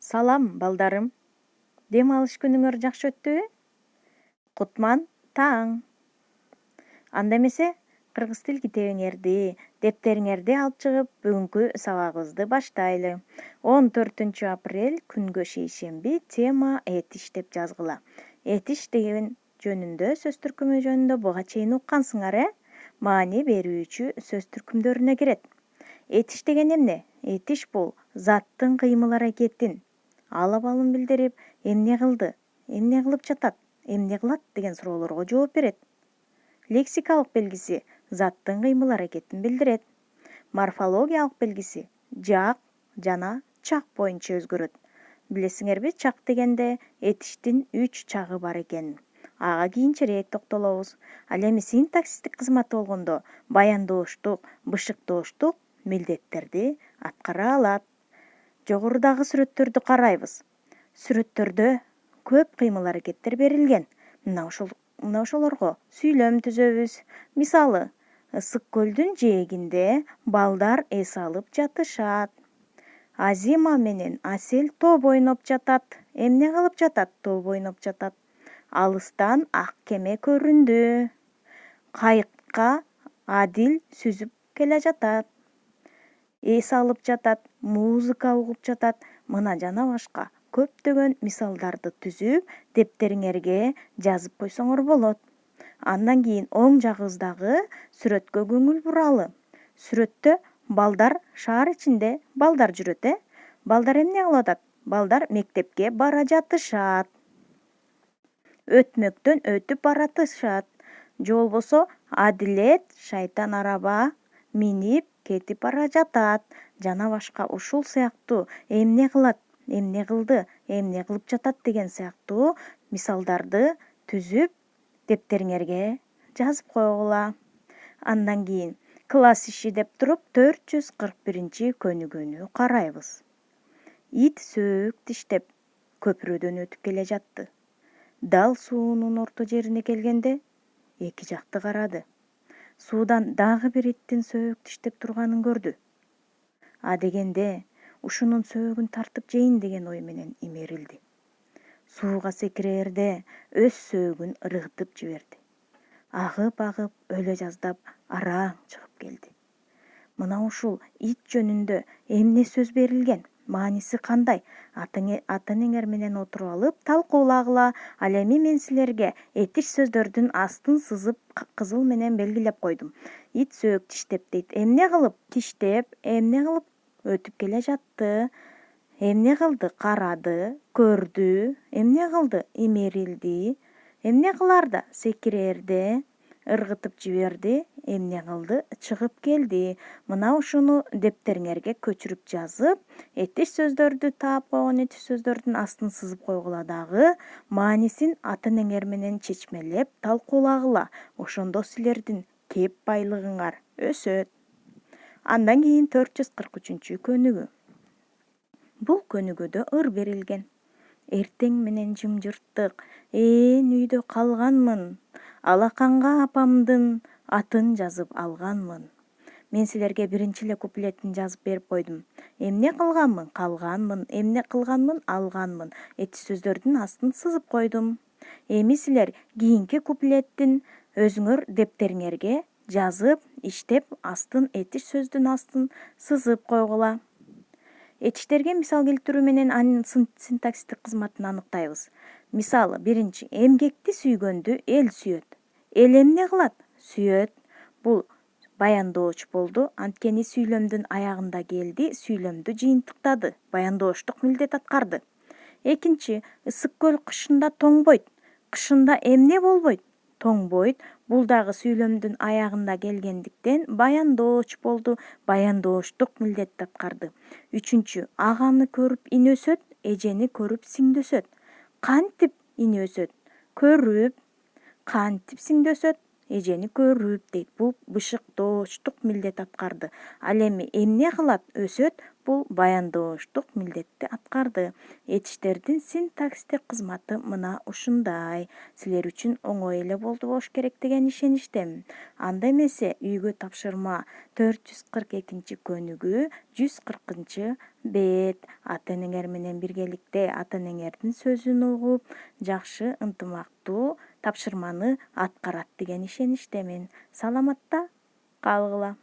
Салам, балдарым. Дем алыш күнүңөр жакшы өттүбү? Кутман таң. Анда эмесе кыргыз тил китебиңерди, дептериңерди алып чыгып, бүгүнкү сабагыбызды баштайлы. 14 апрель күнгө шейшемби, тема этиш деп жазгыла. Этиш деген жөнүндө сөз түркүмү жөнүндө буга чейин уккансыңар, Маани берүүчү сөз түркүмдөрүнө кирет. Этиш деген эмне? Этиш бул заттын кыймыл аракетин, ал абалын билдирип, эмне кылды, эмне кылып жатат, эмне кылат деген суроолорго жооп берет. Лексикалык белгиси заттын кыймыл аракетин билдирет. Морфологиялык белгиси жак жана чак боюнча өзгөрөт. Билесиңерби, чак дегенде этиштин 3 чагы бар экенин. Ага кийинчерээк токтолобуз. Ал эми синтаксистик кызматы болгондо баяндооштук, бышыктооштук милдеттерди аткара алат. Жогорудагы сүрөттөрдү карайбыз. Сүрөттөрдө көп кыймыл аракеттер берилген. Мына ошолорго сүйлөм түзөбүз. Мисалы, ысык көлдүн жээгинде балдар эс алып жатышат. Азима менен Асел топ ойноп жатат. Эмне кылып жатат? Топ ойноп жатат. Алыстан ак кеме көрүндү. Кайыкка Адил сүзүп келе жатат. Эс алып жатат, музыка угуп жатат. Мына жана башка көптөгөн мисалдарды түзүп, дептериңерге жазып койсоңор болот. Андан кийин оң жагыбыздагы сүрөткө көңүл буралы. Сүрөттө балдар шаар ичинде балдар жүрөт, Балдар эмне кылып атат? Балдар мектепке бара жатышат. Өтмөктөн өтүп баратышат. Же болбосо Адилет шайтан араба минип кетип бара жатат. Жана башка ушул сыяктуу эмне кылат, эмне кылды, эмне кылып жатат деген сыяктуу мисалдарды түзүп, дептериңерге жазып койгула. Андан кийин класс иши деп туруп 441 көнүгүүнү карайбыз. Ит сөөк диштеп көпүрөдөн өтүп келе жатты. Дал суунун орто жерине келгенде эки жакты карады. Суудан дагы бир иттин сөөк диштеп турганын көрдү. Адегенде ушунун сөөгүн тартып жейин деген ой менен имерилди. Сууга секирээрде өз сөөгүн ыргытып жиберди. Агып өлө жаздап араң чыгып келди. Мына ушул ит жөнүндө эмне сөз берилген? Мааниси кандай? Ата-энеңер менен отуруп алып талкуулагыла. Ал эми мен силерге этиш сөздөрдүн астын сызып кызыл менен белгилеп койдум. Ит сөөк тиштеп дейт. Эмне кылып? Тиштеп, эмне кылып? Өтүп келе жатты. Эмне кылды? Карады, көрдү. Эмне кылды? Имерилди. Эмне кыларда? Секирээрде ыргытып жиберди. Эмне кылды? Чыгып келди. Мына ушуну дептериңерге көчүрүп жазып, этиш сөздөрдү таап койгон этиш сөздөрдүн астын сызып койгула дагы, маанисин ата-энеңер менен чечмелеп талкуулагыла. Ошондо силердин кеп байлыгыңар өсөт. Андан кийин 443 көнүгүү. Бул көнүгүүдө ыр берилген. Эртең менен жымжырттык, үйдө калганмын. Алаканга апамдын атын жазып алганмын. Мен силерге биринчи эле куплетин жазып берип койдум. Эмне кылганмын? Калганмын. Эмне кылганмын? Алганмын. Этиш сөздөрдүн астын сызып койдум. Эми силер кийинки куплеттин өзүңөр дептериңерге жазып, иштеп, астын этиш сөздүн астын сызып койгула. Этиштерге мисал келтирүү менен анын синтаксистик кызматын аныктайбыз. Мисалы, биринчи, эмгекти сүйгөндү эл сүйөт. Эл эмне кылат? Сүйөт. Бул баяндооч болду. Анткени сүйлөмдүн аягында келди, сүйлөмдү жыйынтыктады, баяндооштук милдет аткарды. Экинчи, ысык көл кышында тоңбойт. Кышында эмне болбойт? Тоңбойт. Бул дагы сүйлөмдүн аягында келгендиктен баяндооч болду, баяндооштук милдетти аткарды. Үчүнчү, аганы көрүп ин өсөт, эжени көрүп сиңди өсөт. Кантип ин өсөт? Көрүп. Кантип сиңди өсөт? эжени көрүп дейт. Бул бышыктооштук милдет аткарды. Ал эми эмне кылат? Өсөт, бул баяндооштук милдетти аткарды. Этиштердин синтаксистик кызматы мына ушундай. Силер үчүн оңой эле болду болуш керек деген ишеничтемин. Анда эмесе үйгө тапшырма 442 көнүгүү 140 бет. Ата энеңер менен биргеликте ата энеңердин сөзүн угуп, жакшы ынтымактуу тапшырманы аткарат деген ишеничтемин. Саламатта калгыла.